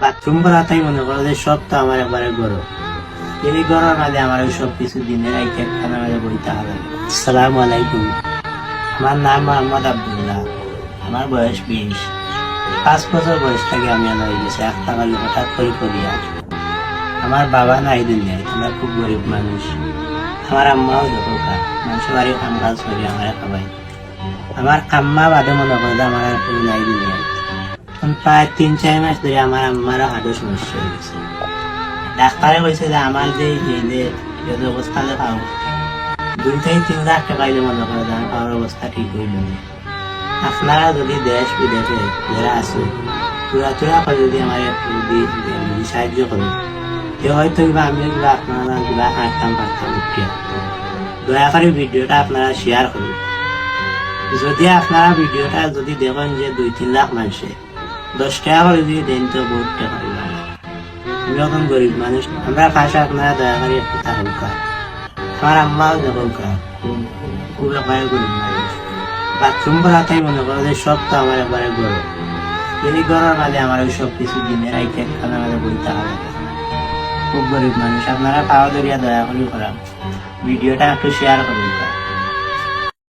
Bathroom করাটাই মনে করো যে সব তো আমার একবারে গরম। এই গরমের মাঝে আমার ওই সব কিছু দিনের আইকে খানা মাঝে বইতে হবে। আসসালামু আলাইকুম। আমার নাম মোহাম্মদ আব্দুল্লাহ। আমার বয়স 20। 5 বছর বয়স থেকে আমি হয়ে গেছি একটা কালে হঠাৎ করে করিয়া। আমার বাবা নাই দুনিয়ায়, আমরা খুব গরিব মানুষ। আমার আম্মাও দোকা মানুষ বাড়ি কাম কাজ করি আমার খাবাই। আমার আম্মা বাদে মনে করে আমার আর কেউ নাই দুনিয়ায়। প্রায় 3-4 মাস ধরে আমার আম্মারও হার্টের সমস্যা হয়ে গেছে। ডাক্তারে কইছে যে আমার যে এই অবস্থা যে পাও 2-3 লাখ টাকা পাইলে মনে করে যে আমার পাওয়ার অবস্থা ঠিক হইল না। আপনারা যদি দেশ বিদেশে যারা আছে চূড়া করে যদি আমার একটু সাহায্য করেন, হয়তো আমি আপনারা হাঁটতাম পারতাম উঠিয়া। দয়া করে ভিডিওটা আপনারা শেয়ার করুন। যদি আপনারা ভিডিওটা যদি দেখেন যে 2-3 লাখ মানুষে 10 টাকা করে যদি দেন তো বহুত টাকা হইবে। আমি এখন গরিব মানুষ, আমরা পাশে আপনারা দয়া করে একটু থাকুন। আমার আম্মাও দেখুন খুব একবারে গরিব মানুষ। বাথরুম করাটাই মনে করো যে সব তো আমার একবারে গরম। এই গরমের মাঝে আমার ওই সব কিছু দিনের আইকে খানা মাঝে বইতে হবে। খুব গরিব মানুষ, আপনারা পাওয়া দরিয়া দয়া করে করা। ভিডিওটা একটু শেয়ার করুন।